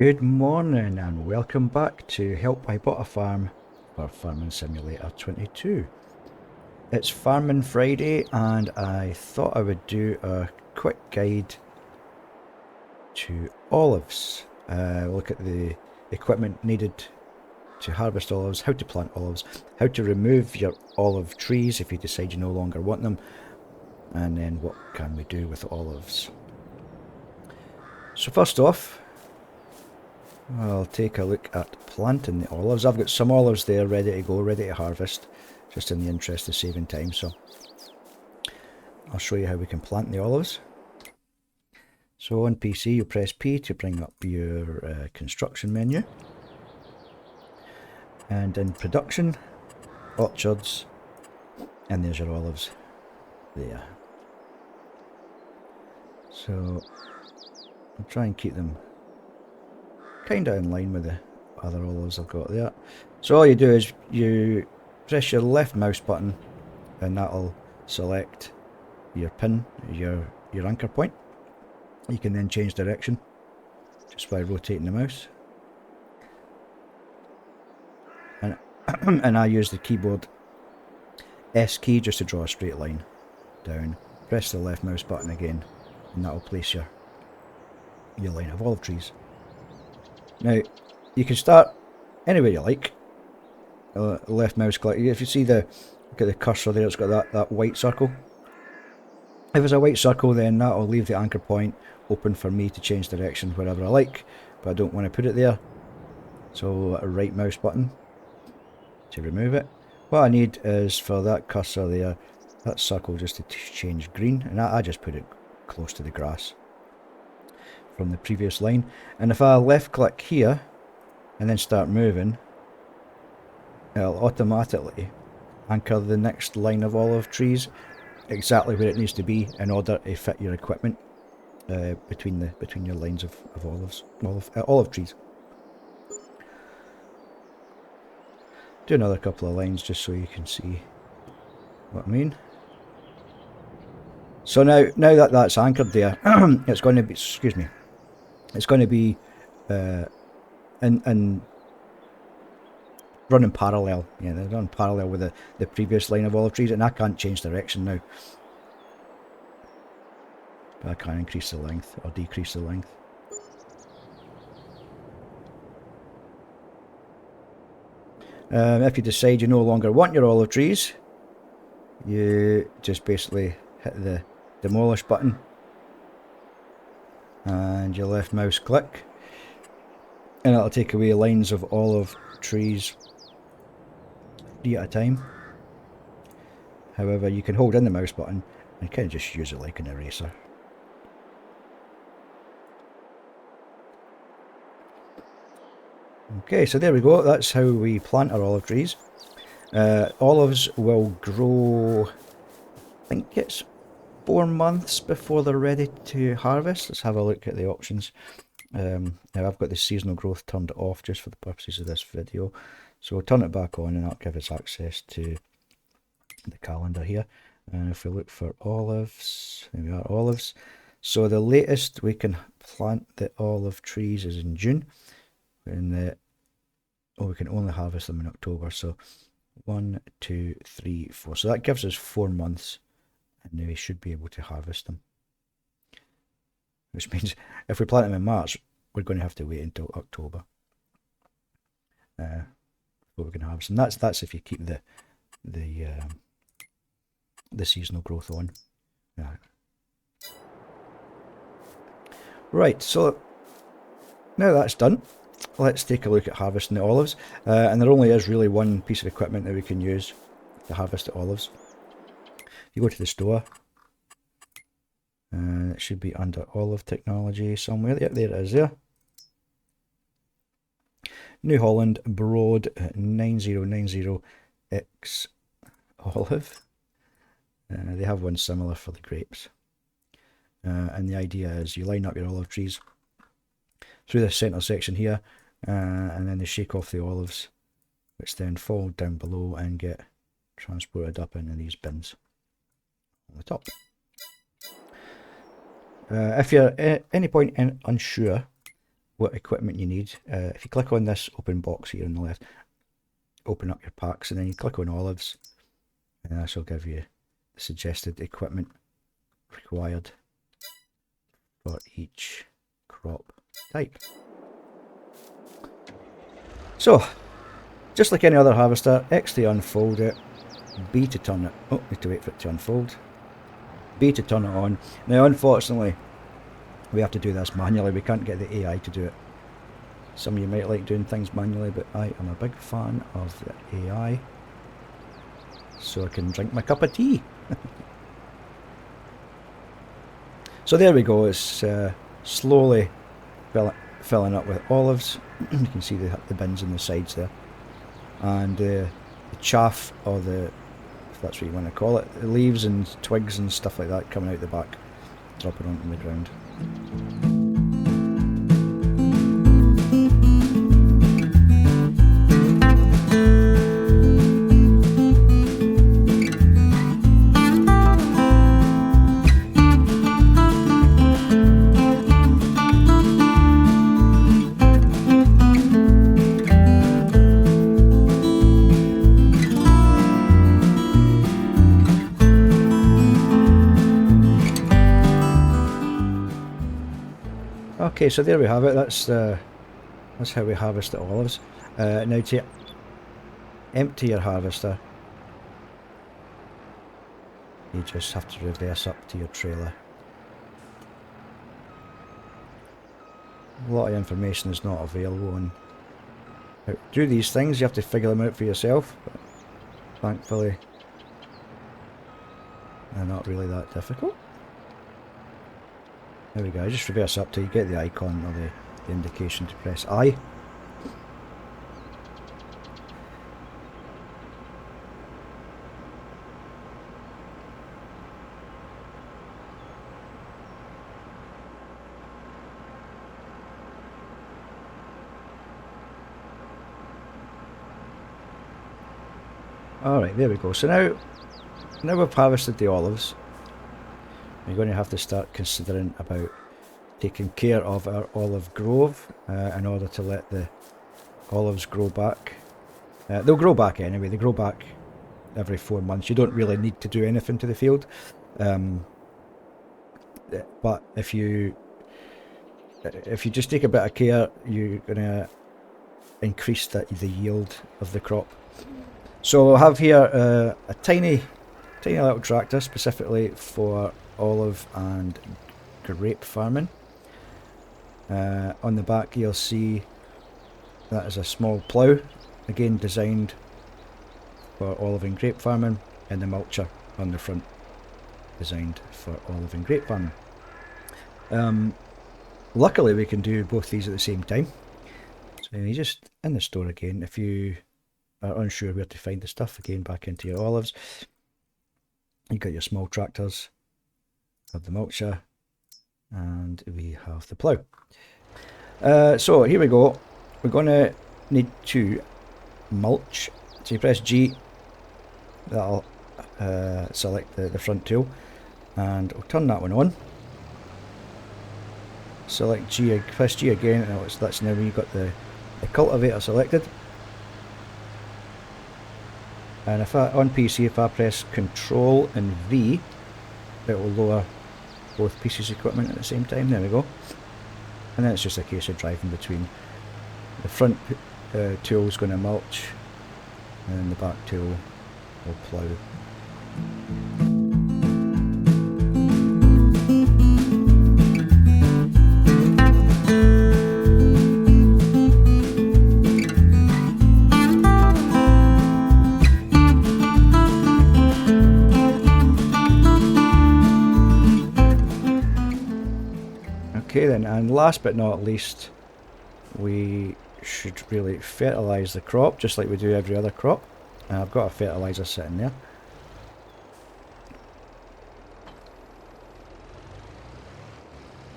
Good morning and welcome back to Help I Bought a Farm for Farming Simulator 22. It's Farming Friday and I thought I would do a quick guide to olives. Look at the equipment needed to harvest olives, how to plant olives, how to remove your olive trees if you decide you no longer want them, and then what can we do with olives. So first off, I'll take a look at planting the olives. I've got some olives there ready to go, ready to harvest, just in the interest of saving time. So I'll show you how we can plant the olives. So on PC, you press P to bring up your construction menu. And in production, orchards, and there's your olives there. So I'll try and keep them kind of in line with the other olives I've got there. So all you do is you press your left mouse button and that'll select your pin, your anchor point. You can then change direction just by rotating the mouse. And, and I use the keyboard S key just to draw a straight line down. Press the left mouse button again and that'll place your line of olive trees. Now, you can start anywhere you like. Left mouse click. If you see look at the cursor there, it's got that white circle. If it's a white circle, then that'll leave the anchor point open for me to change direction wherever I like, but I don't want to put it there. So a right mouse button to remove it. What I need is for that cursor there, that circle just to change green, and I just put it close to the grass from the previous line. And if I left click here and then start moving, it'll automatically anchor the next line of olive trees exactly where it needs to be in order to fit your equipment between your lines of olive trees. Do another couple of lines just so you can see what I mean. So now that that's anchored there, it's going to be, it's going to be in running parallel. Yeah, they're running parallel with the previous line of olive trees, and I can't change direction now. But I can increase the length or decrease the length. If you decide you no longer want your olive trees, you just basically hit the demolish button and your left mouse click, and it'll take away lines of olive trees 3 at a time. However, you can hold in the mouse button and kind of just use it like an eraser. Okay, so there we go. That's how we plant our olive trees. Olives will grow, I think it's 4 months before they're ready to harvest. Let's have a look at the options. Now I've got the seasonal growth turned off just for the purposes of this video. So we'll turn it back on and that'll give us access to the calendar here. And if we look for olives, there we are, olives. So the latest we can plant the olive trees is in June. And we can only harvest them in October. So 1, 2, 3, 4. So that gives us 4 months. And now we should be able to harvest them. Which means if we plant them in March, we're going to have to wait until October before we can harvest them. That's if you keep the seasonal growth on. Right, so now that's done, let's take a look at harvesting the olives. And there only is really one piece of equipment that we can use to harvest the olives. If you go to the store, it should be under olive technology somewhere. Yep, there it is there. New Holland Broad 9090X olive. They have one similar for the grapes. And the idea is you line up your olive trees through this centre section here, and then they shake off the olives, which then fall down below and get transported up into these bins on the top. If you're at any point unsure what equipment you need. If you click on this open box here on the left, open up your packs, and then you click on olives, and this will give you the suggested equipment required for each crop type. So, just like any other harvester, X to unfold it, B to turn it. Oh, need to wait for it to unfold. B to turn it on. Now, unfortunately, we have to do this manually. We can't get the AI to do it. Some of you might like doing things manually, but I am a big fan of the AI, so I can drink my cup of tea. So there we go. It's slowly filling up with olives. You can see the bins on the sides there, and the chaff, or if that's what you want to call it, the leaves and twigs and stuff like that coming out the back, dropping onto the ground. Okay, so there we have it. That's how we harvest the olives. Now to empty your harvester, you just have to reverse up to your trailer. A lot of information is not available on how to do these things. You have to figure them out for yourself, but thankfully they're not really that difficult. There we go, just reverse up till you get the icon or the indication to press I. Alright, there we go. So now we've harvested the olives, we're going to have to start considering about taking care of our olive grove in order to let the olives grow back. They'll grow back anyway. They grow back every 4 months. You don't really need to do anything to the field, but if you just take a bit of care, you're going to increase the yield of the crop. So I have here a tiny little tractor specifically for olive and grape farming. On the back you'll see that is a small plough, again designed for olive and grape farming, and the mulcher on the front, designed for olive and grape farming. Luckily we can do both these at the same time. So you just, in the store again, if you are unsure where to find the stuff, again back into your olives, you got your small tractors, have the mulcher, and we have the plough. So here we go. We're going to need to mulch. So you press G, that'll select the front tool, and I'll turn that one on. Select G, press G again, and that's now when you've got the cultivator selected. And if on PC, if I press Control and V, it will lower both pieces of equipment at the same time. There we go. And then it's just a case of driving between. The front tool is going to mulch, and then the back tool will plough. Okay then, and last but not least, we should really fertilise the crop just like we do every other crop. And I've got a fertiliser sitting there.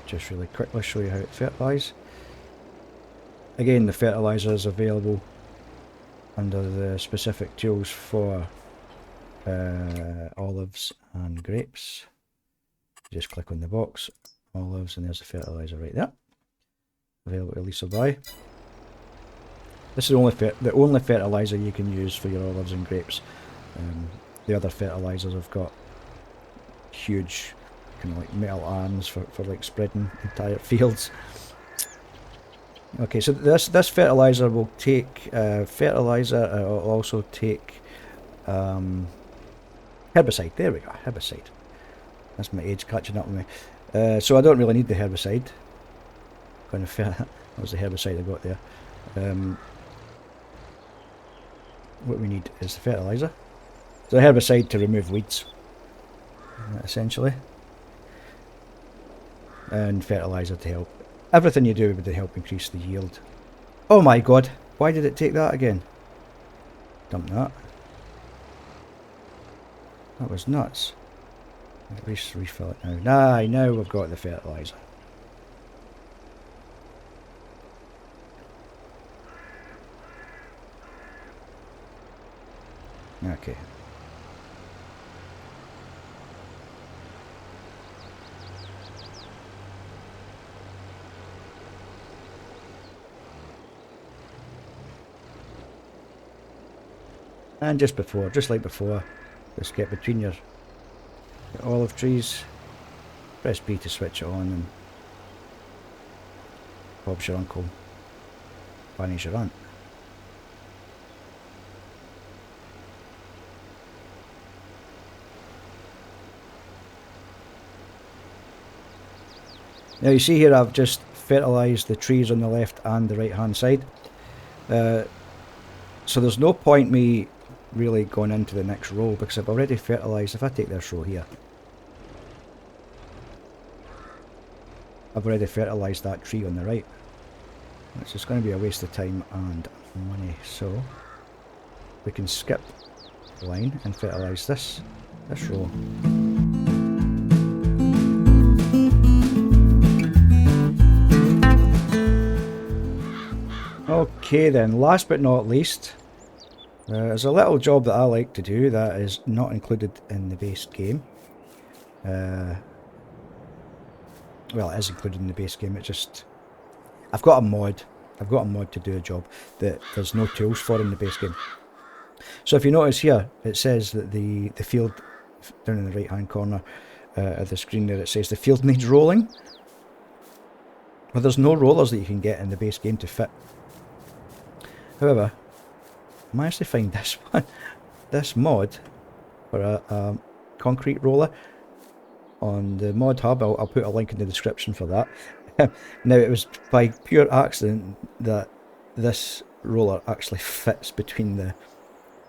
Just really quickly show you how to fertilise. Again, the fertiliser is available under the specific tools for olives and grapes. Just click on the box, olives, and there's the fertiliser right there. available to Lisa Buy. This is the only fertilizer you can use for your olives and grapes. The other fertilizers have got huge kind of like metal arms for like spreading entire fields. Okay, so this fertilizer will take fertilizer. It will also take herbicide. There we go, herbicide. That's my age catching up with me. So I don't really need the herbicide. Kind of that was the herbicide I got there. What we need is the fertilizer. So herbicide to remove weeds, essentially, and fertilizer to help. Everything you do would help increase the yield. Oh my god! Why did it take that again? Dump that. That was nuts. At least refill it now. Now we've got the fertilizer. Okay. And just like before, just get between your olive trees, press B to switch it on, and Bob's your uncle, Fanny's your aunt. Now you see here I've just fertilised the trees on the left and the right hand side. So there's no point me really going into the next row because I've already fertilised. If I take this row here, I've already fertilised that tree on the right. It's just going to be a waste of time and money. So we can skip the line and fertilise this row. Okay then, last but not least, there's a little job that I like to do that is not included in the base game. Well, it is included in the base game, it just... I've got a mod to do a job that there's no tools for in the base game. So if you notice here, it says that the field, down in the right hand corner of the screen there, it says the field needs rolling. Well, there's no rollers that you can get in the base game to fit. However, I managed to find this one, this mod for a concrete roller on the mod hub. I'll put a link in the description for that. Now, it was by pure accident that this roller actually fits between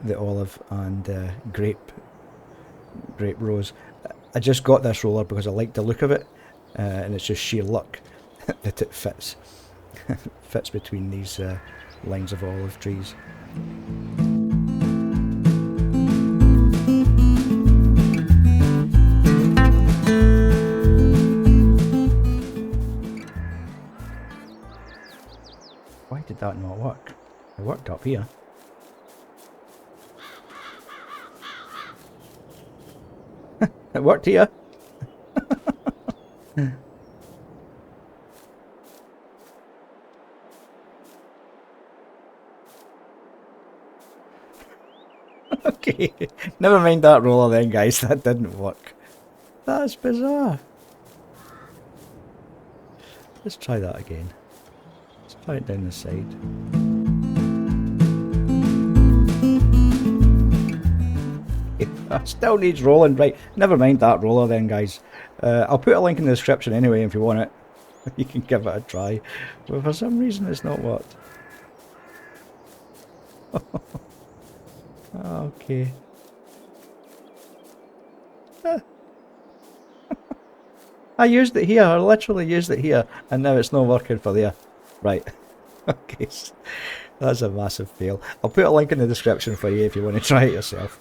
the olive and grape rows. I just got this roller because I like the look of it, and it's just sheer luck that it fits fits between these lines of olive trees. Why did that not work? It worked up here. It worked here. Okay, never mind that roller then, guys. That didn't work. That's bizarre. Let's try that again. Let's try it down the side. It still needs rolling. Right, never mind that roller then, guys. I'll put a link in the description anyway if you want it. You can give it a try. But for some reason it's not worked. Okay. I used it here. I literally used it here, and now it's not working for there. Right. Okay. That's a massive fail. I'll put a link in the description for you if you want to try it yourself.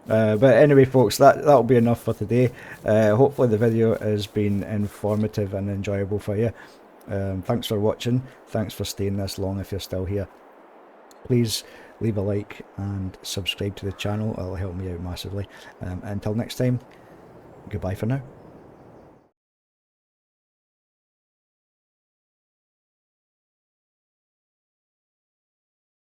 But anyway, folks, that'll be enough for today. Hopefully the video has been informative and enjoyable for you. Thanks for watching. Thanks for staying this long if you're still here. Please leave a like and subscribe to the channel. It'll help me out massively. Until next time, goodbye for now.